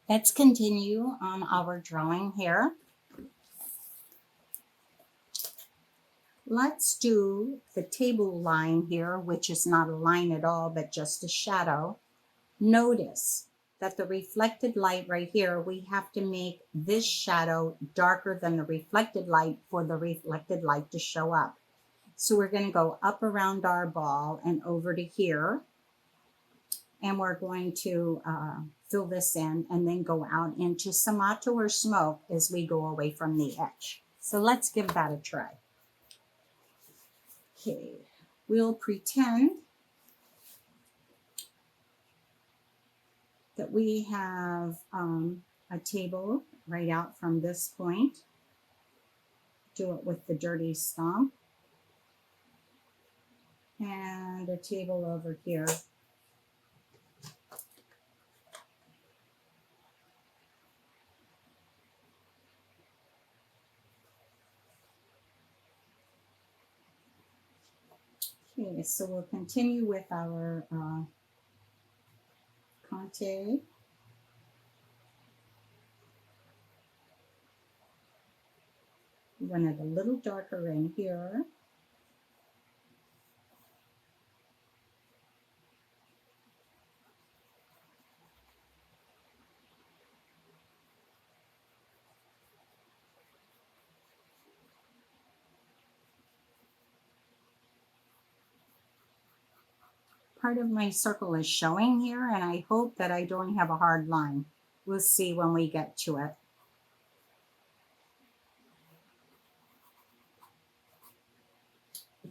Let's continue on our drawing here. Let's do the table line here, which is not a line at all, but just a shadow. Notice that the reflected light right here, we have to make this shadow darker than the reflected light for the reflected light to show up. So we're going to go up around our ball and over to here. And we're going to fill this in and then go out into Samato or smoke as we go away from the edge. So let's give that a try. Okay, we'll pretend that we have a table right out from this point. Do it with the dirty stump. And a table over here. Okay, so we'll continue with our Conte. Run it a little darker in here. Part of my circle is showing here, and I hope that I don't have a hard line. We'll see when we get to it.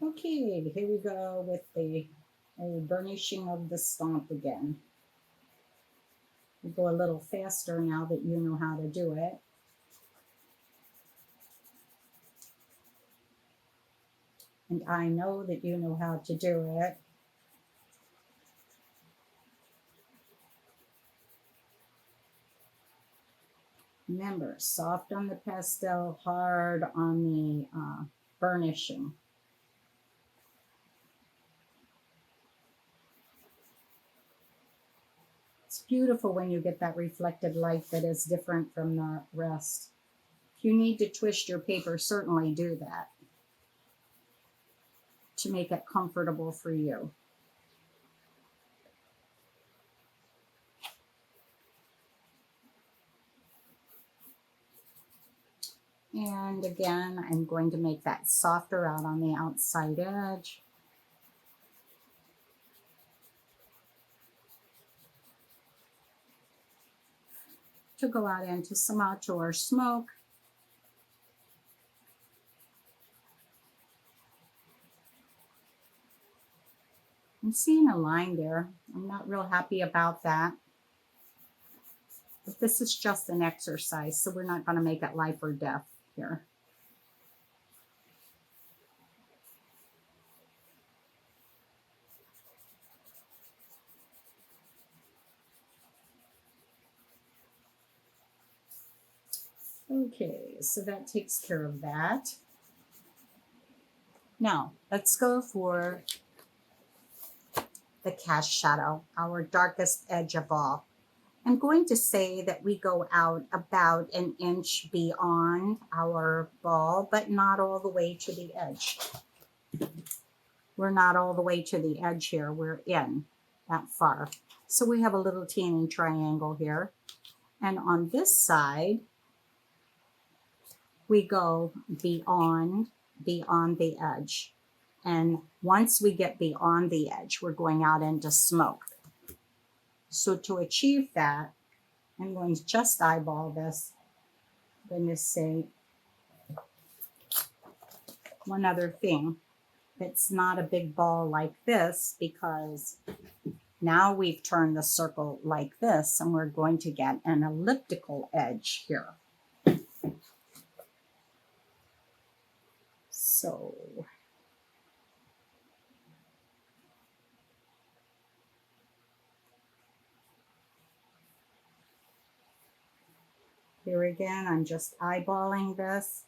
Okay, here we go with the burnishing of the stomp again. We'll go a little faster now that you know how to do it. And I know that you know how to do it. Remember, soft on the pastel, hard on the burnishing. It's beautiful when you get that reflected light that is different from the rest. If you need to twist your paper, certainly do that to make it comfortable for you. And again, I'm going to make that softer out on the outside edge. To go out into Samato or smoke. I'm seeing a line there. I'm not real happy about that. But this is just an exercise, so we're not going to make it life or death here. Okay, so that takes care of that. Now, let's go for the cast shadow, our darkest edge of all. I'm going to say that we go out about an inch beyond our ball, but not all the way to the edge. We're not all the way to the edge here. We're in that far. So we have a little teeny triangle here. And on this side, we go beyond the edge. And once we get beyond the edge, we're going out into smoke. So to achieve that, I'm going to just eyeball this. I'm going to say one other thing. It's not a big ball like this because now we've turned the circle like this and we're going to get an elliptical edge here. So here again, I'm just eyeballing this.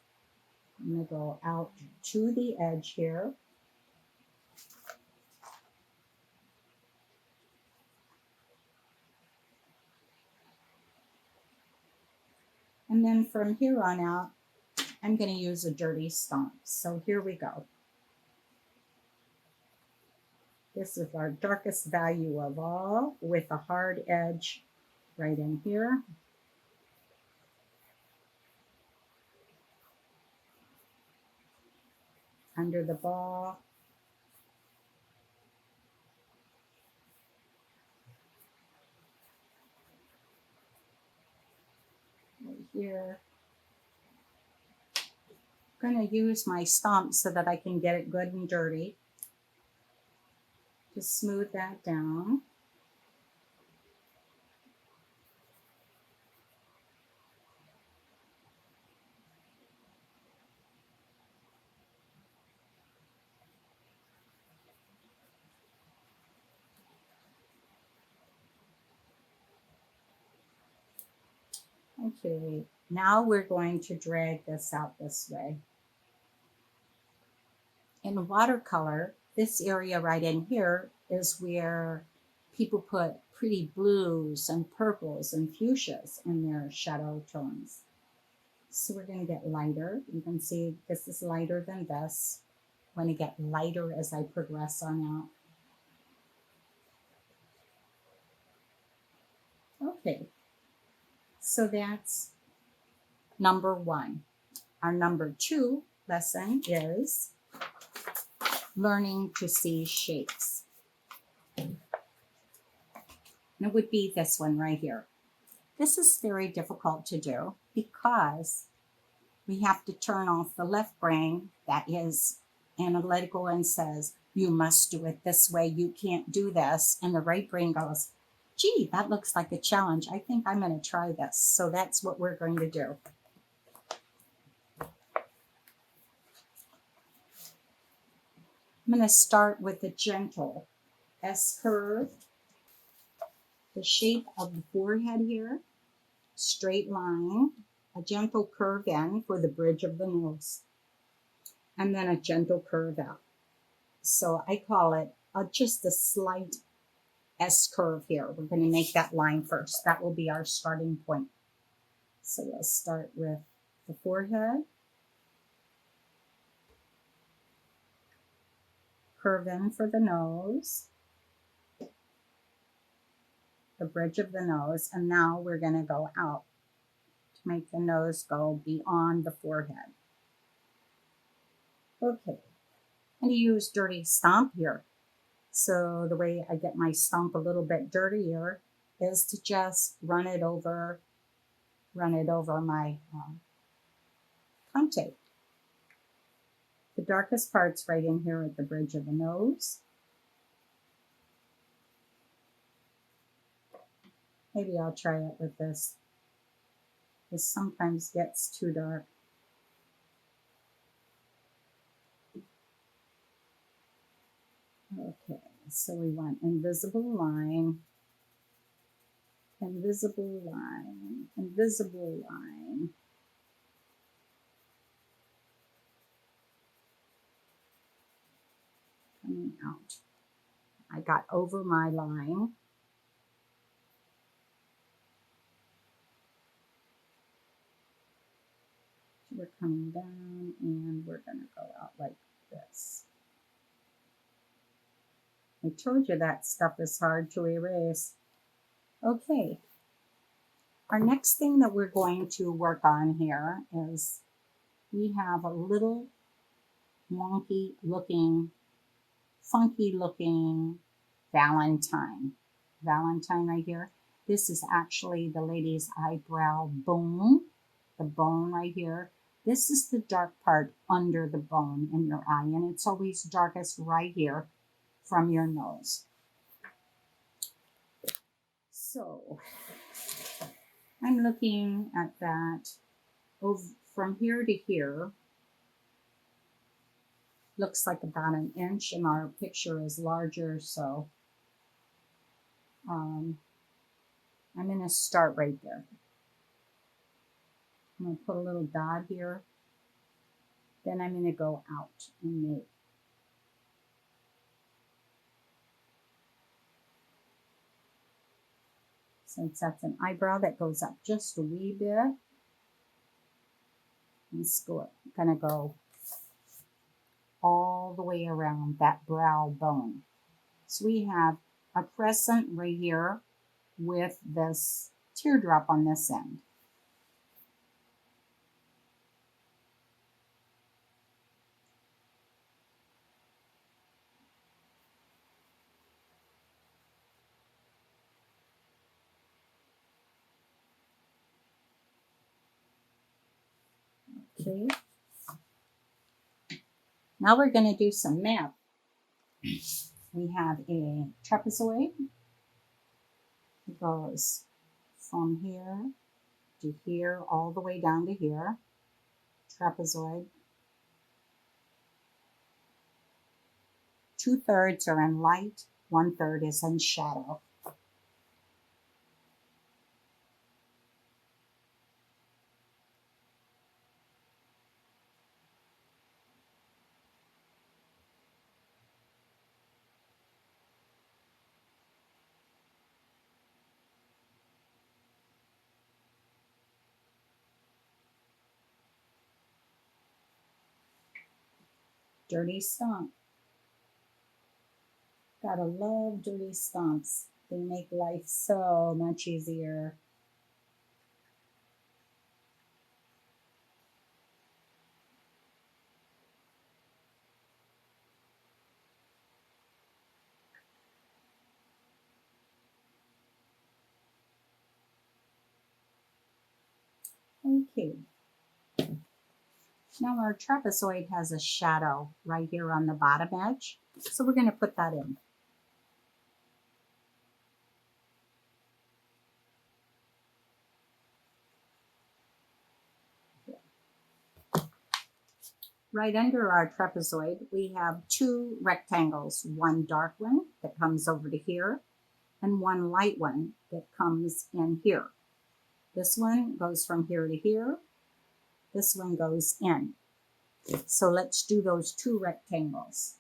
I'm going to go out to the edge here. And then from here on out, I'm going to use a dirty stomp. So here we go. This is our darkest value of all with a hard edge right in here. Under the ball. Right here. I'm going to use my stomp so that I can get it good and dirty. Just smooth that down. Okay, now we're going to drag this out this way. In watercolor, this area right in here is where people put pretty blues and purples and fuchsias in their shadow tones. So we're going to get lighter. You can see this is lighter than this. I'm going to get lighter as I progress on out. Okay, so that's number one. Our number two lesson is learning to see shapes. And it would be this one right here. This is very difficult to do because we have to turn off the left brain that is analytical and says, you must do it this way, you can't do this. And the right brain goes, gee, that looks like a challenge. I think I'm going to try this. So that's what we're going to do. I'm going to start with a gentle S curve, the shape of the forehead here, straight line, a gentle curve in for the bridge of the nose, and then a gentle curve out. So I call it just a slight S curve here. We're going to make that line first. That will be our starting point. So we'll start with the forehead, curve in for the nose, the bridge of the nose, and now we're going to go out to make the nose go beyond the forehead. Okay, I'm going to use dirty stomp here. So the way I get my stomp a little bit dirtier is to just run it over my contact. The darkest part's right in here at the bridge of the nose. Maybe I'll try it with this. This sometimes gets too dark. Okay, so we want invisible line, invisible line, invisible line. Coming out. I got over my line. We're coming down and we're going to go out like this. I told you that stuff is hard to erase. Okay. Our next thing that we're going to work on here is we have a little wonky looking, funky looking Valentine. Valentine right here. This is actually the lady's eyebrow bone, the bone right here. This is the dark part under the bone in your eye, and it's always darkest right here from your nose. So I'm looking at that from here to here. Looks like about an inch, and our picture is larger, so I'm going to start right there. I'm going to put a little dot here. Then I'm going to go out and make. Since that's an eyebrow that goes up just a wee bit, It's gonna go all the way around that brow bone. So we have a crescent right here with this teardrop on this end. Okay. Now we're going to do some math. We have a trapezoid. It goes from here to here, all the way down to here. Trapezoid. 2/3 are in light, 1/3 is in shadow. Dirty stump. Gotta love dirty stumps. They make life so much easier. Okay. Now our trapezoid has a shadow right here on the bottom edge. So we're going to put that in. Right under our trapezoid, we have two rectangles, one dark one that comes over to here and one light one that comes in here. This one goes from here to here. This one goes in. So let's do those two rectangles.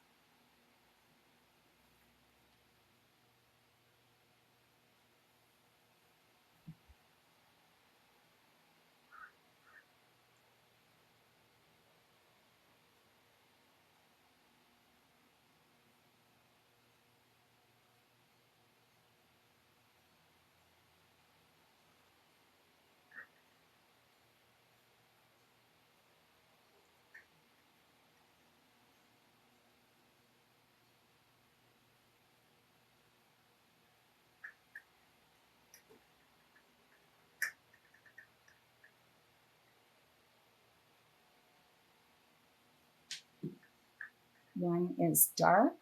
One is dark.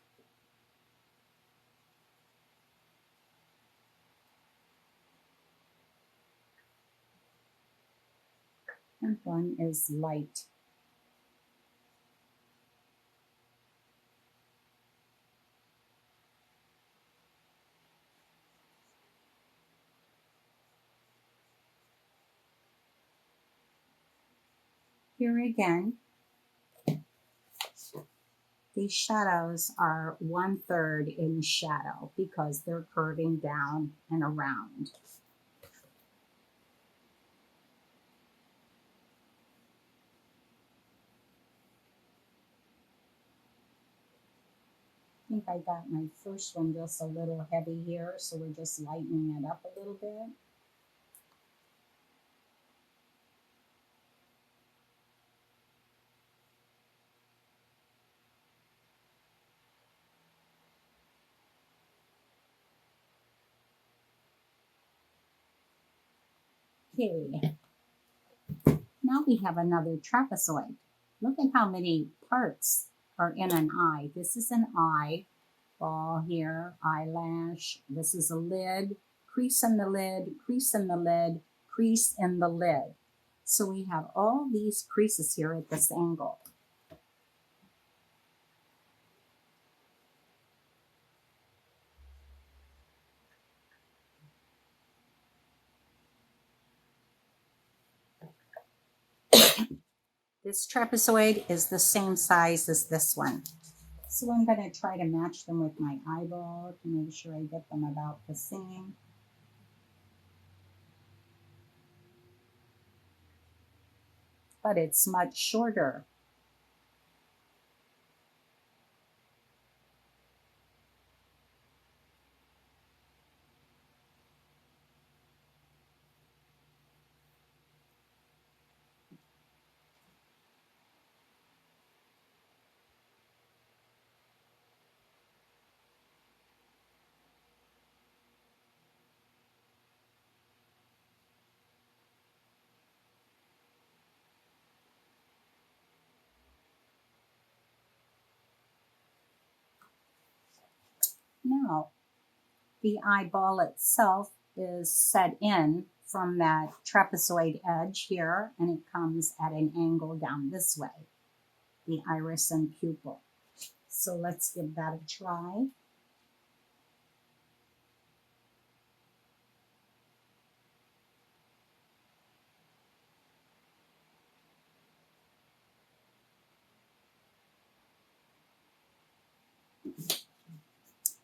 And one is light. Here again, these shadows are 1/3 in shadow because they're curving down and around. I think I got my first one just a little heavy here, so we're just lightening it up a little bit. Okay, now we have another trapezoid. Look at how many parts are in an eye. This is an eye, ball here, eyelash. This is a lid, crease in the lid, crease in the lid, crease in the lid. So we have all these creases here at this angle. This trapezoid is the same size as this one. So I'm going to try to match them with my eyeball to make sure I get them about the same. but it's much shorter. Now, the eyeball itself is set in from that trapezoid edge here, and it comes at an angle down this way, the iris and pupil. So let's give that a try.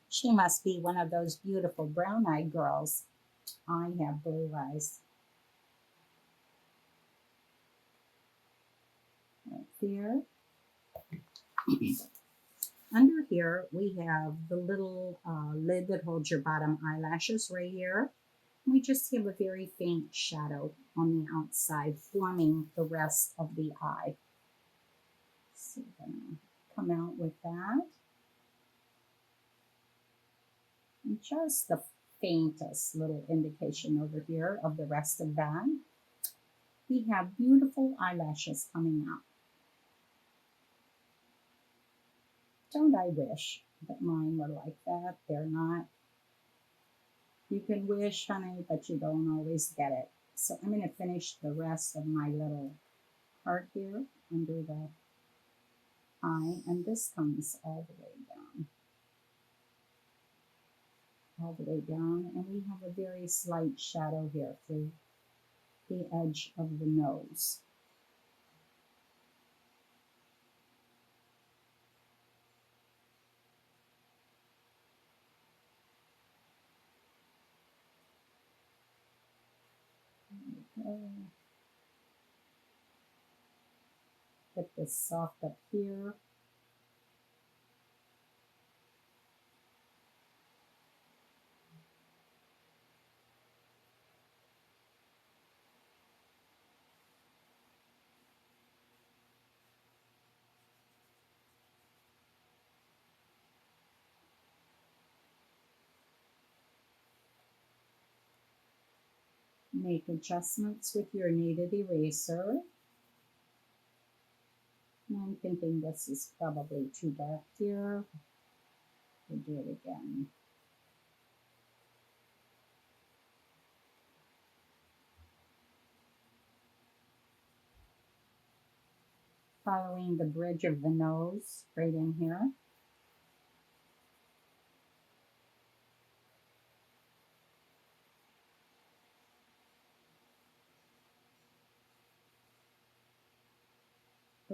She must be one of those beautiful brown-eyed girls. I have blue eyes. Right there. Under here, we have the little lid that holds your bottom eyelashes right here. We just have a very faint shadow on the outside, forming the rest of the eye. So we're going to come out with that. And just the faintest little indication over here of the rest of that. We have beautiful eyelashes coming out. Don't I wish that mine were like that? They're not. You can wish, honey, but you don't always get it. So I'm going to finish the rest of my little part here under the eye, and this comes all the way down. All the way down, and we have a very slight shadow here through the edge of the nose. Get this soft up here. Make adjustments with your kneaded eraser. I'm thinking this is probably too dark here. We'll do it again. Following the bridge of the nose right in here.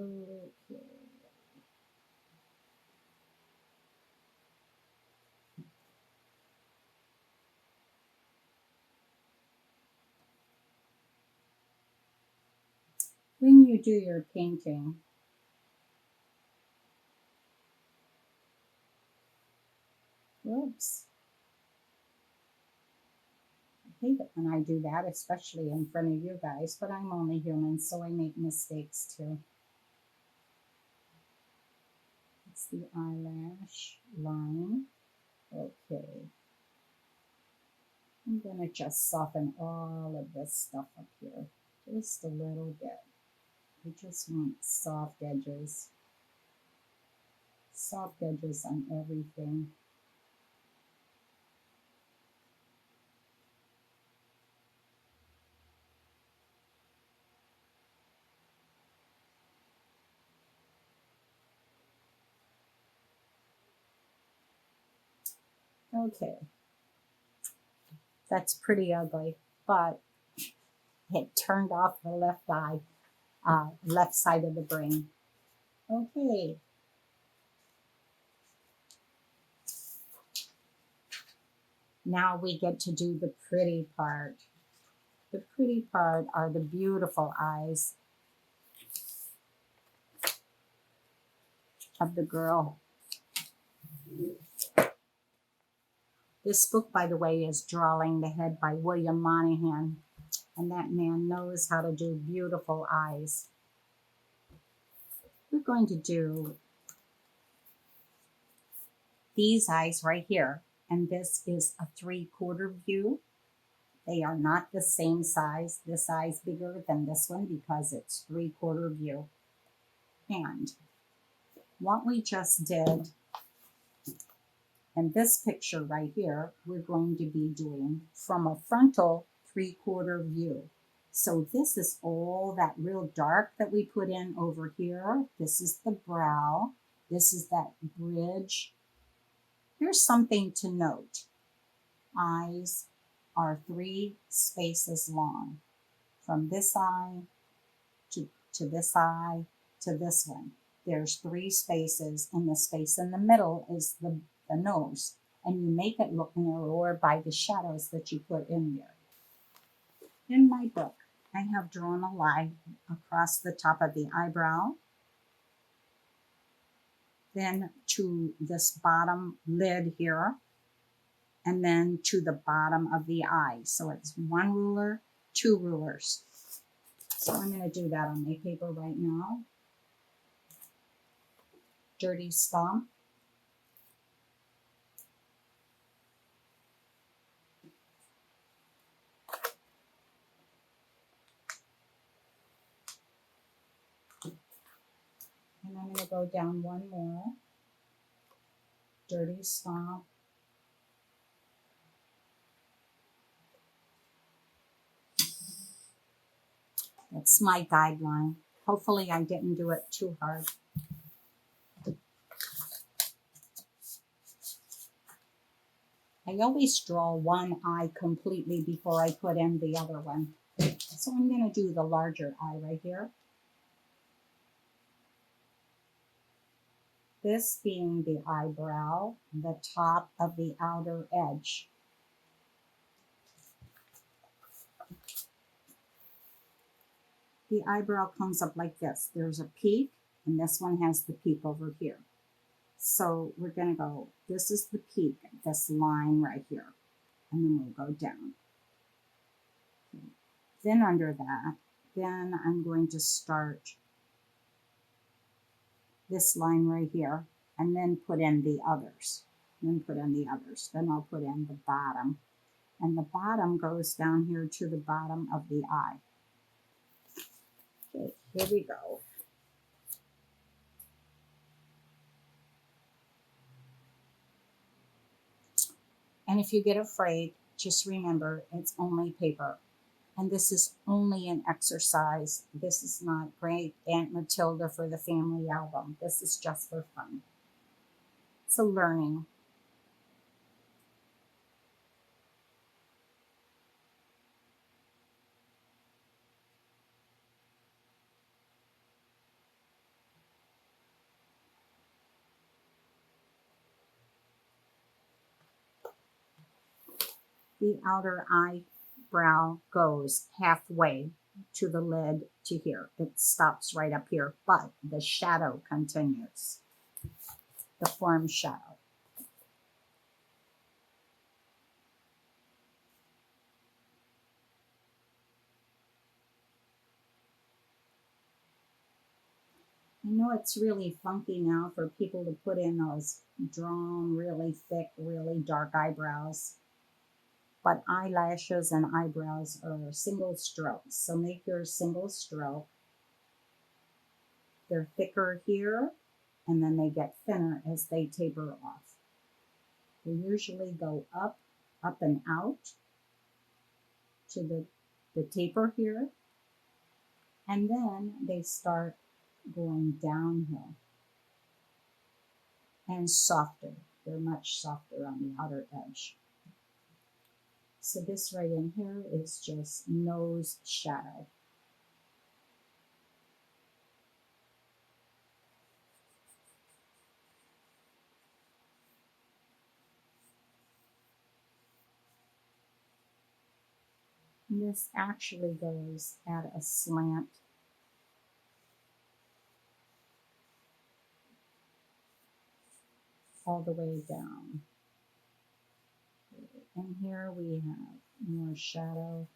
Okay. When you do your painting, whoops. I hate it when I do that, especially in front of you guys, but I'm only human, so I make mistakes too. It's the eyelash line. Okay. I'm going to just soften all of this stuff up here, just a little bit. We just want soft edges on everything. Okay, that's pretty ugly, but it turned off the left eye, left side of the brain. Okay. Now we get to do the pretty part. The pretty part are the beautiful eyes. of the girl. This book, by the way, is Drawing the Head by William Monahan, and that man knows how to do beautiful eyes. We're going to do these eyes right here, and this is a 3/4 view. They are not the same size. This eye is bigger than this one because it's 3/4 view. And what we just did in this picture right here, we're going to be doing from a frontal 3/4 view. So this is all that real dark that we put in over here. This is the brow. This is that bridge. Here's something to note. Eyes are 3 spaces long. From this eye to this eye to this one. There's 3 spaces, and the space in the middle is the nose. And you make it look narrower by the shadows that you put in there. In my book, I have drawn a line across the top of the eyebrow, then to this bottom lid here, and then to the bottom of the eye. So it's 1 ruler, 2 rulers. So I'm going to do that on my paper right now. Dirty Stomp. And I'm going to go down 1 more. Dirty Stomp. That's my guideline. Hopefully I didn't do it too hard. I always draw one eye completely before I put in the other one. So I'm going to do the larger eye right here. This being the eyebrow, the top of the outer edge. The eyebrow comes up like this. There's a peak, and this one has the peak over here. So we're going to go, this is the peak, this line right here, and then we'll go down. Okay. Then under that, then I'm going to start this line right here, and then put in the others. Then put in the others. Then I'll put in the bottom. And the bottom goes down here to the bottom of the eye. Okay, here we go. And if you get afraid, just remember it's only paper. And this is only an exercise. This is not Great Aunt Matilda for the family album. This is just for fun. It's a learning. The outer eyebrow goes halfway to the lid to here. It stops right up here, but the shadow continues. The form shadow. I know it's really funky now for people to put in those drawn, really thick, really dark eyebrows. But eyelashes and eyebrows are single strokes. So make yours single stroke. They're thicker here, and then they get thinner as they taper off. They usually go up and out to the taper here, and then they start going downhill and softer. They're much softer on the outer edge. So this right in here is just nose shadow. And this actually goes at a slant. all the way down. And here we have more shadow.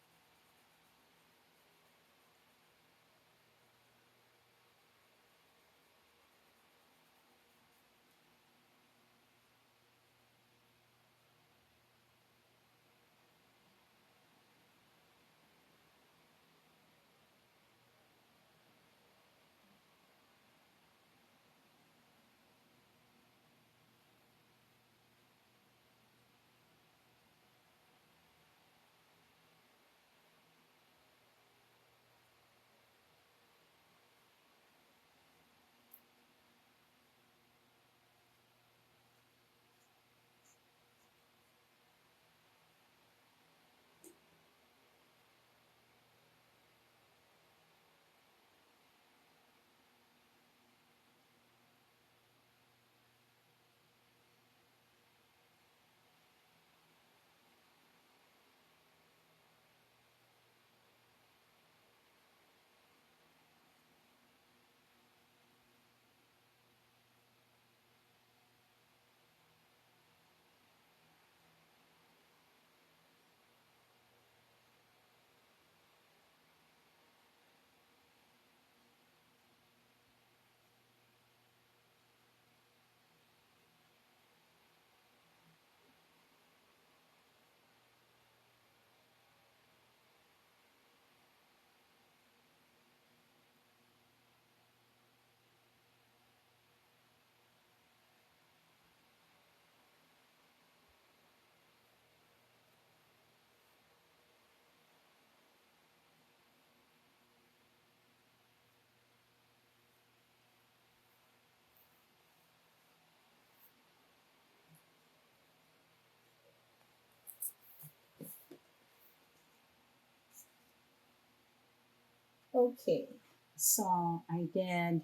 Okay, so I did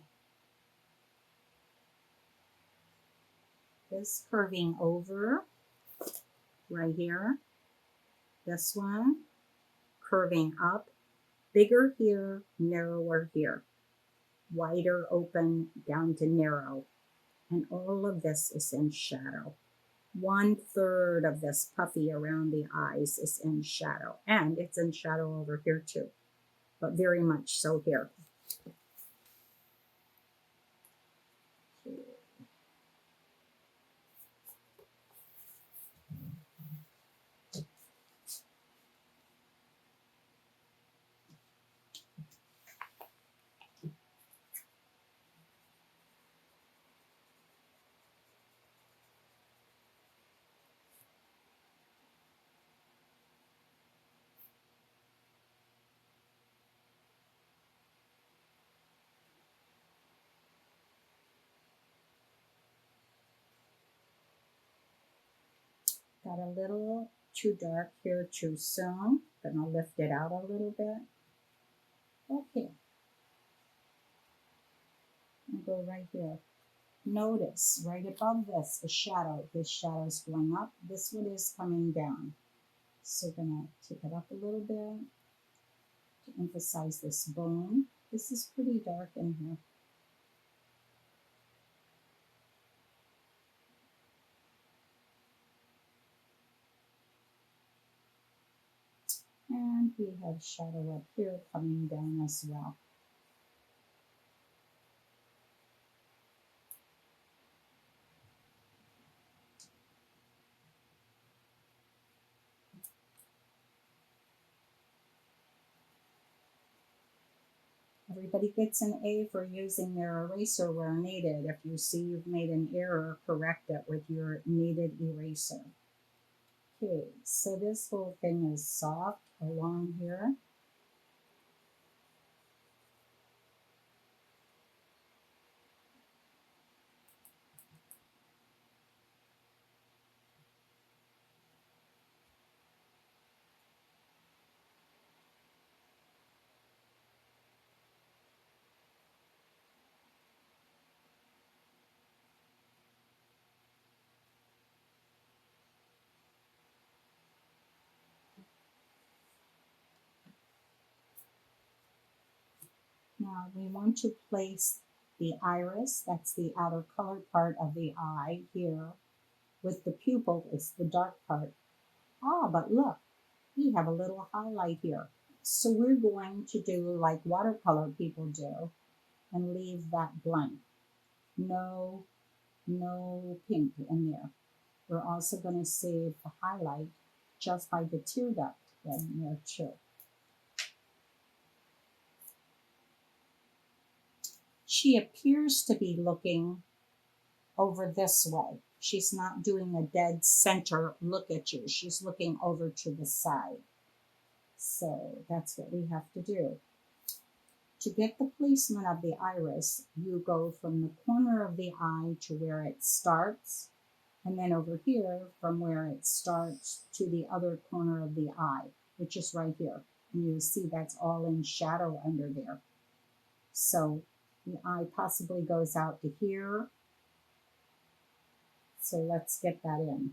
this curving over right here. This one curving up, bigger here, narrower here, wider open down to narrow. And all of this is in shadow. 1/3 of this puffy around the eyes is in shadow. And it's in shadow over here too, but very much so here. Got a little too dark here too soon. Gonna lift it out a little bit. Okay, I'll go right here. Notice right above this, a shadow. This shadow is going up. This one is coming down. So gonna take it up a little bit to emphasize this bone. This is pretty dark in here. And we have shadow up here coming down as well. Everybody gets an A for using their eraser where needed. If you see you've made an error, correct it with your kneaded eraser. Okay, so this whole thing is soft along here. Now we want to place the iris, that's the outer color part of the eye here, with the pupil is the dark part. Ah, but look, we have a little highlight here. So we're going to do like watercolor people do and leave that blank. No, no pink in there. We're also going to save the highlight just by the tear duct in there too. She appears to be looking over this way. She's not doing a dead center look at you. She's looking over to the side. So that's what we have to do. To get the placement of the iris, you go from the corner of the eye to where it starts, and then over here from where it starts to the other corner of the eye, which is right here. And you'll see that's all in shadow under there. So the eye possibly goes out to here. So let's get that in.